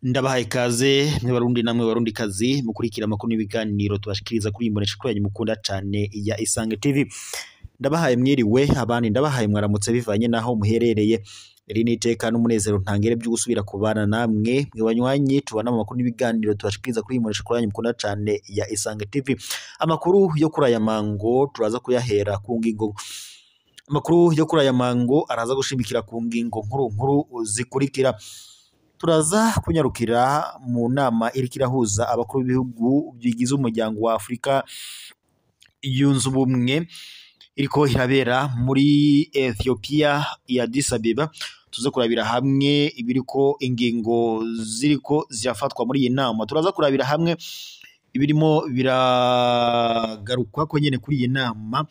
Ndabahaye ikaze mwe barundi namwe barundi kazi mukurikira amakuru n'ibiganiro tubashikiriza kuri imbonesha kwanyu mukunda cane ya Isange TV. Ndabahaye mwiriwe abandi ndabahaye mwaramutse bivanye naho muherereye. Iri ni iteka n'umunezero ntangere byo gusubira kubana namwe mwe banywanyi tubana mu makuru n'ibiganiro tubashikiriza kuri imbonesha kwanyu mukunda cane ya Isange TV. Amakuru yo kuri aya mango turaza kuyahera ku ngingo amakuru yo kuri aya mango araza gushimikira ku ngingo nkuru zikurikira. Turaza kunyarukira mu nama iriko irahuza abakuru b'ibihugu bigize umuryango wa Afrika yunze ubumwe iriko irabera muri Ethiopia ya Addis Abeba. Tuze kurabira hamwe ibiriko ingingo ziriko zirafatwa muri iyi nama. Turaza kurabira hamwe ibirimo biragarukwa ko nyene kuri iyi nama.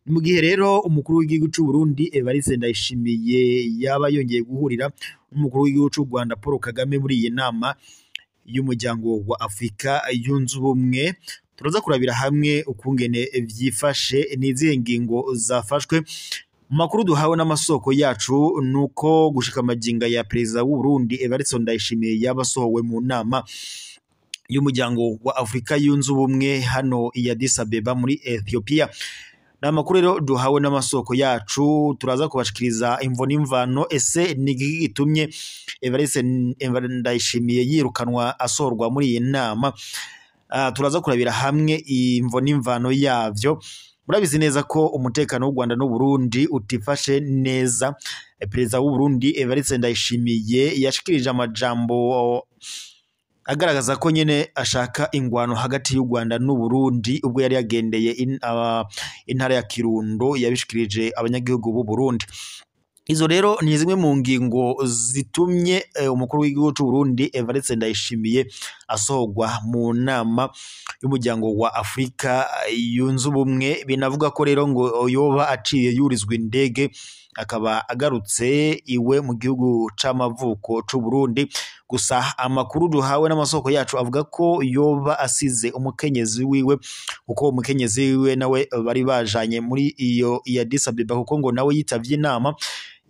Mu gihe rero umukuru w'igihugu cy'u Burundi Evariste Ndayishimiye yaba yongeye guhurira n'umukuru w'igihugu cy'u Rwanda Paul Kagame muri iyi nama y'umuryango wa Afrika yunze ubumwe, turaza kurabira hamwe ukungene vyifashe n'izihe ngingo zafashwe. Mu makuru duhawe n'amasoko yacu nuko gushika amaginga ya perezida w'u Burundi Evariste Ndayishimiye yabasohowe mu nama y'umuryango wa Afrika yunze ubumwe hano i Addis Abeba muri Ethiopia. Amakuru rero duhawe n'amasoko yacu turaza kubashikiriza imvo n'imvano ese nigiki gitumye Evariste Ndayishimiye yirukanwa asorwa muri iyi nama. Turaza kurabira hamwe imvo n'imvano yavyo. Murabizi neza ko umutekano w'u Rwanda n'u Burundi utifashe neza. Perezida w'u Burundi Evariste Ndayishimiye yashikirije amajambo agaragaza ko nyene ashaka ingwano hagati y'u Rwanda n'u Burundi ubwo yari yagendeye intara ya Kirundo yabishikirije abanyagihugu b'u Burundi. Izo rero ni zimwe mu ngingo zitumye umukuru w'igihugu cy'u Burundi Evariste Ndayishimiye asohorwa mu nama y'umuryango wa Afrika yunze ubumwe. Binavuga ko rero ngo yoba aciye yurizwa indege akaba agarutse iwe mu gihugu c'amavuko c'u Burundi. Gusa amakuru duhawe n'amasoko yacu avuga ko yoba asize umukenyezi wiwe, kuko umukenyezi wiwe nawe bari bajanye muri iyo Addis Abeba, kuko ngo nawe yitavye inama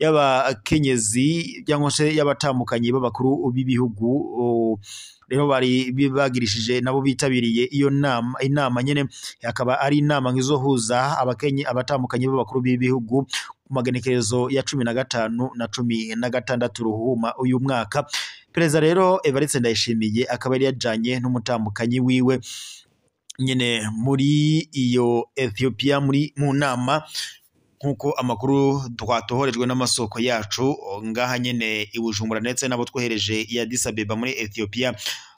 y'abakenyezi cyangwa se y'abatambukanyi b'abakuru b'ibihugu. Rero bari bagirishije nabo bitabiriye iyo inama nyene, akaba ari inama ngizohuza abatambukanyi b'abakuru b'ibihugu ku magenekerezo ya 15 na 16 Ruhuma uyu mwaka. Perezida rero Evariste Ndayishimiye akaba yari yajanye n'umutambukanyi wiwe nyene muri iyo Ethiopia mu nama, nkuko amakuru twatohorejwe n'amasoko yacu ngaha nyene i Bujumbura ndetse nabo twohereje i Addis Abeba muri Ethiopia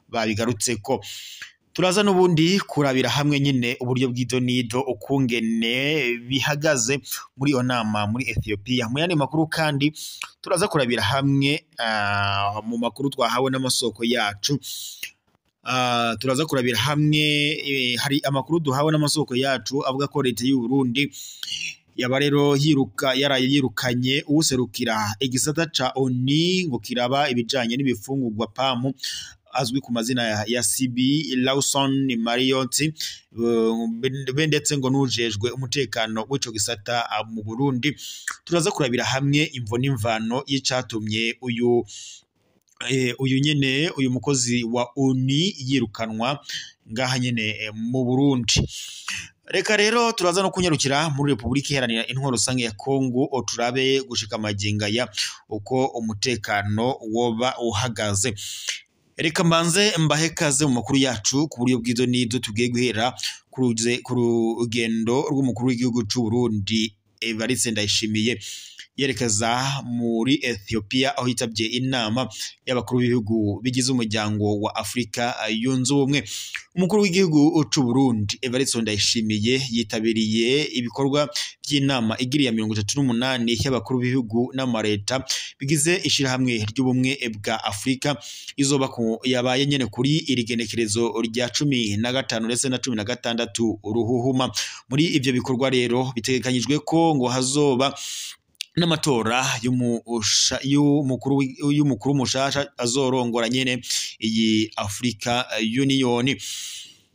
babigarutse ko. Turaza n'ubundi kurabira hamwe nyene uburyo bw'idonido ukungene bihagaze muri iyo nama muri Ethiopia. Mu yandi makuru kandi turaza kurabira hamwe mu makuru twahawe n'amasoko yacu. Turaza kurabira hamwe hari amakuru duhawe n'amasoko yacu avuga ko leta y'u Burundi yaba rero yirukanye uwuserukira igisata ca ONU ngo kiraba ibijanye n'ibifungurwa PAM azwi ku mazina ya Sibi Lawson Marriott, ndetse ngo nujejwe umutekano w'ico gisata mu Burundi. Turaza kurabira hamwe imvo n'imvano y'icatumye uyu mukozi wa ONU yirukanwa ngaha nyene mu Burundi. Reka rero turaza no kunyarukira muri Republika Iharanira Intwaro Rusange ya Kongo turabe gushika amaginga ya uko umutekano woba uhagaze. Reka mbanze mbahe kaze mu makuru yacu ku buryo bw'izo nizo tugiye guhera ku rugendo rw'umukuru w'igihugu cy'u Burundi Evariste Ndayishimiye yerekeza muri Ethiopia aho yitabye inama y'abakuru b'ibihugu bigize umuryango wa Afrika yunze ubumwe. Umukuru w'igihugu cy'u Burundi Evariste Ndayishimiye yitabiriye ibikorwa by'inama igiriya 38 y'abakuru b'ibihugu n'amareta bigize ishirahamwe ry'ubumwe bwa Afrika izoba yabaye nyene kuri irigenekerezo rya 15 ndetse na 16 Ruhuhuma. Muri ivyo bikorwa rero bitegekanyijwe ko ngo hazoba n'amatora y'umukuru mushasha azorongora nyene iyi Africa Union.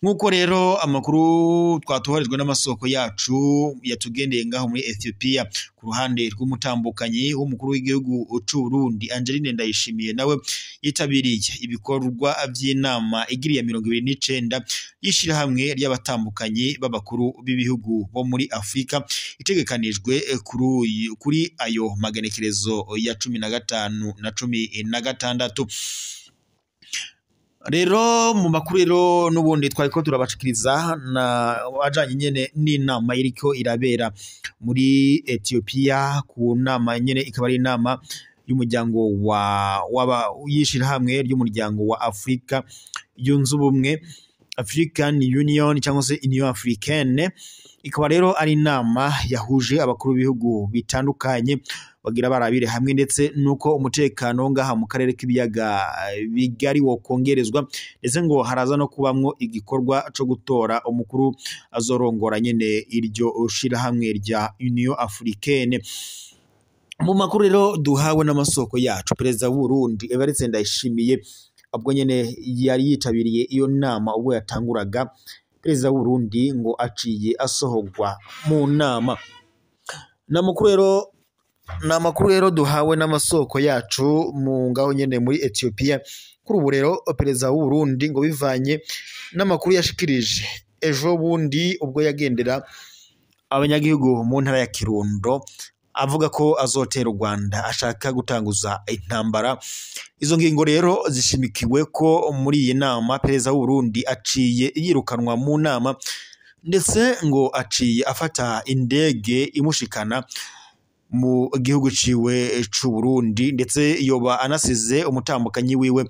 Nkuko rero amakuru twatuharijwe n'amasoko yacu yatugendeye ngaho muri Ethiopia ku ruhande rw'umutambukanyi w'umukuru w'igihugu c'u Burundi Angeline Ndayishimiye nawe yitabiriye ibikorwa vy'inama igiriye 29 yishira hamwe ry'abatambukanyi b'abakuru b'ibihugu bo muri Afrika itegekanijwe kuri ayo maganekerezo ya 15 na 16. Rero mu makuru rero n'ubundi twariko turabashikiriza na wajanye nyene n'inama iriko irabera muri Ethiopia ku nama nyene ikaba ari inama y'umuryango yishira hamwe ry'umuryango wa Afrika yunze ubumwe African Union cyangwa se Union Africaine. Ikaba rero ari inama yahuje abakuru b'ibihugu bitandukanye bagira barabire hamwe ndetse nuko umutekano ngaha mu karere k'ibiyaga bigari wo kongerezwa ndetse ngo haraza no kubamwo igikorwa cyo gutora umukuru azorongora nyene iryo ushira hamwe rya Union Africaine. Mu makuru rero duhawe n'amasoko yacu perezida w'u Burundi Evariste Ndayishimiye abwo nyene yari yitabiriye iyo nama ubwo yatanguraga perezida w'u Burundi ngo aciye asohogwa mu nama. Namakuru rero duhawe n'amasoko yacu mu ngaho nyene muri Ethiopia kuri ubu rero perezida w'u Burundi ngo bivanye n'amakuru yashikirije ejo bundi ubwo yagendera abanyagihugu mu ntara ya Kirundo avuga ko azotera u Rwanda ashaka gutanguza intambara. Izo ngingo rero zishimikiwe ko muri iyi nama perezida w'u Burundi aciye yirukanwa mu nama ndetse ngo aciye afata indege imushikana mu gihugu ciwe c'u Burundi ndetse yoba anasize umutambukanyi wiwe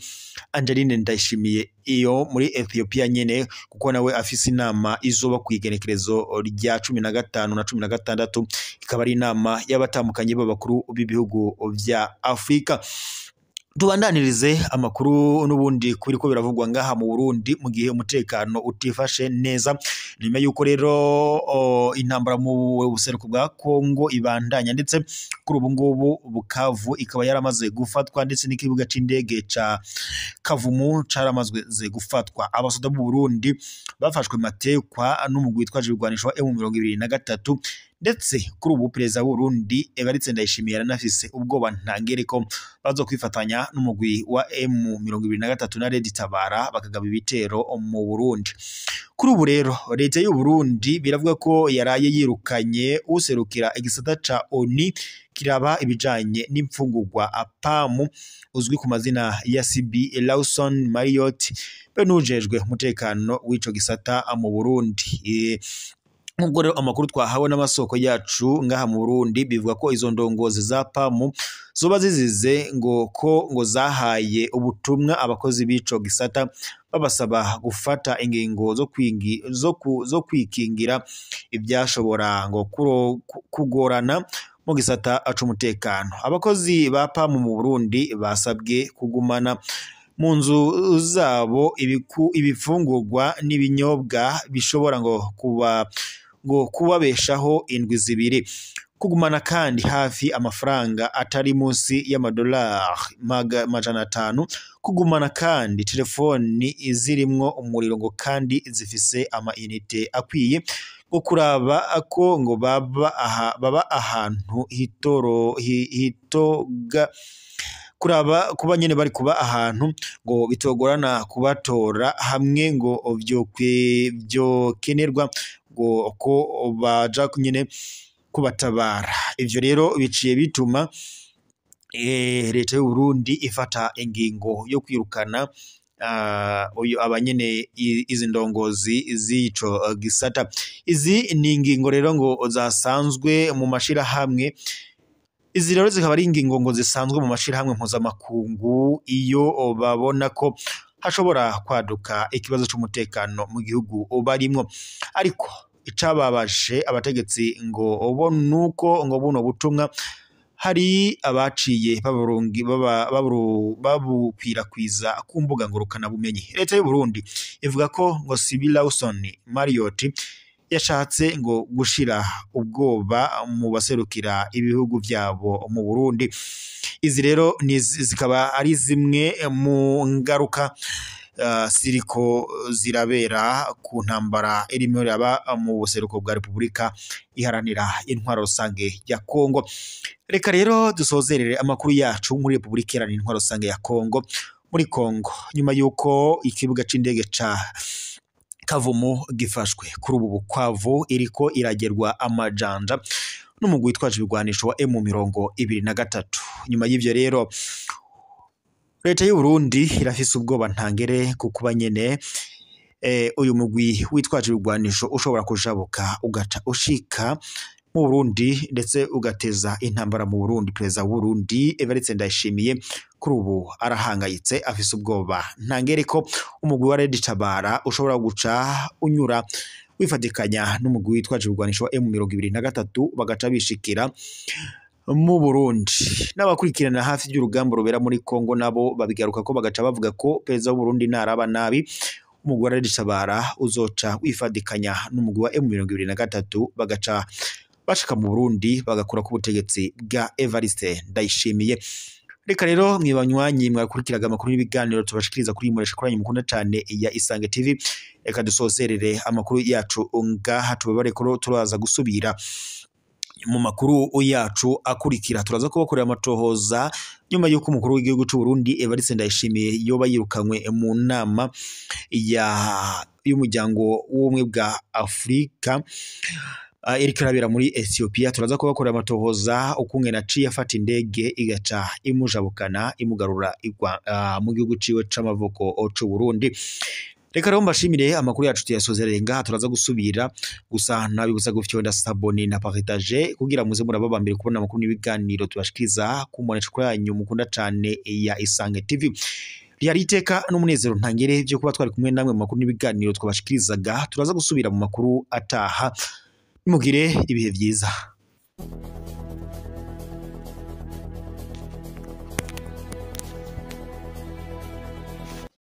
Angeline Ndayishimiye iyo muri Ethiopia nyene kuko nawe afise inama izoba kwigenekerezo rya 15 na 16 ikaba ari inama y'abatambukanyi b'abakuru b'ibihugu vya Afrika. Tubandanirize amakuru n'ubundi kuri ko biravugwa ngaha mu Burundi mu gihe umutekano utifashe neza nyuma yuko rero intambara mu buseruko bwa Kongo ibandanya ndetse kuri ubu ngubu Bukavu ikaba yaramaze gufatwa ndetse n'ikibuga c'indege ca Kavumu caramazwe gufatwa. Abasoda b'u Burundi bafashwe matekwa n'umugwi witwaje ibigwanisho wa M23 ndetse kuri ubu perezida w'u Burundi Evariste Ndayishimiye yaranafise ubwoba ntangere ko bazo kwifatanya n'umugwi wa M23 na Red Tabara bakagaba ibitero mu Burundi. Kuri ubu rero leta y'u Burundi biravuga ko yaraye yirukanye userukira igisata ca ONU kiraba ibijanye n'imfungurwa PAM uzwi ku mazina ya CB Lawson Marriott benujejwe umutekano w'ico gisata mu Burundi. Nubwo rero amakuru twahawe n'amasoko yacu ngaha mu Burundi bivuga ko izo ndongozi za PAM zoba zizize ngo zahaye ubutumwa abakozi b'ico gisata babasaba gufata ingingo zo kwikingira ibyashobora ngo kugorana mu gisata c'umutekano. Abakozi ba PAM mu Burundi basabwe kugumana mu nzu zabo ibifungurwa n'ibinyobwa bishobora ngo kubabeshaho indwi zibiri, kugumana kandi hafi amafaranga atari munsi y'amadolari $500, kugumana kandi telefoni zirimwo umuriro ngo kandi zifise ama-unite akwiye, ngo kuraba ko ngo baba ahantu hitoga kuraba kuba nyene bari kuba ahantu ngo bitogorana kubatora hamwe ngo byo kenerwa ngo ko baja nyene kubatabara. Ivyo rero biciye bituma leta y'u Burundi ifata ingingo yo kwirukana abanyene izi ndongozi z'ico gisata. Izi ni ingingo rero ngo zasanzwe mu mashira hamwe. Izi rero zikaba ari ingingo ngo zisanzwe mu mashira hamwe mpuzamakungu iyo babona ko hashobora kwaduka ikibazo c'umutekano mu gihugu barimwo. Ariko icababaje abategetsi ngo nuko ngo buno butumwa hari abaciye babukwirakwiza ku mbuga ngurukana bumenyi. Leta y'u Burundi ivuga ko ngo CB Lawson Marriott yashatse ngo gushira ubwoba mu baserukira ibihugu vyabo mu Burundi. Izi rero zikaba ari zimwe mu ngaruka ziriko zirabera ku ntambara irimo yaba mu buseruko bwa Repubulika iharanira intwaro rusange ya Kongo. Reka rero dusozerere amakuru yacu muri Repubulika iharanira intwaro rusange ya Kongo. Muri Kongo nyuma yuko ikibuga c'indege ca Kavumu gifashwe kuri ubu Bukwavu iriko iragerwa amajanja n'umugwi witwaje ibigwanisho wa M23. Nyuma y'ivyo rero leta y'u Burundi irafise ubwoba ntangere kukuba nyene uyu mugwi witwaje ibigwanisho ushobora kujabuka ugaca ushika mu Burundi ndetse ugateza intambara mu Burundi. Perezida w'u Burundi Evariste Ndayishimiye kuri ubu arahangayitse, afise ubwoba ntangere ko umugwi wa Red Tabara ushobora guca unyura wifatikanya n'umugwi witwaje ibigwanisho wa M23 bagaca bishikira mu Burundi. N'abakurikirana hafi y'urugamba rubera muri Kongo nabo babigaruka ko bagaca bavuga ko perezida w'u Burundi naraba nabi umugwi wa Red Tabara uzoca wifadikanya n'umugwi wa M23 bagaca bashika mu Burundi bagakura ku butegetsi bwa Evariste Ndayishimiye. Reka rero mwibanywanyi mwakurikiraga amakuru y'ibiganiro tubashikiriza kuri muresha kuranye mukunda cyane ya Isange TV. Reka dusozerere amakuru yacu ngaha, tubabare ko turaza gusubira mu makuru yacu akurikira. Turaza kubakorera amatohoza nyuma y'uko umukuru w'igihugu cy'u Burundi Evariste Ndayishimiye yoba yirukanywe mu nama y'umuryango w'ubumwe bwa Afrika iriko irabera muri Ethiopia. Turaza kubakorera amatohoza ukungena aciye afata indege igaca imujabukana imugarura mu gihugu ciwe c'amavoko c'u Burundi. Reka rero mbashimire amakuru yacu tuyasozerere ngaha, turaza gusubira gusa nabibutsa gufyonda sabone na partage kugira muze murababambire kubona amakuru n'ibiganiro tubashikiriza ku mbonesha yanyu mukunda cyane ya Isange TV. Ryari iteka n'umunezero ntangere byo kuba twari kumwe namwe mu makuru n'ibiganiro twabashikirizaga. Turaza gusubira mu makuru ataha, nimugire ibihe byiza.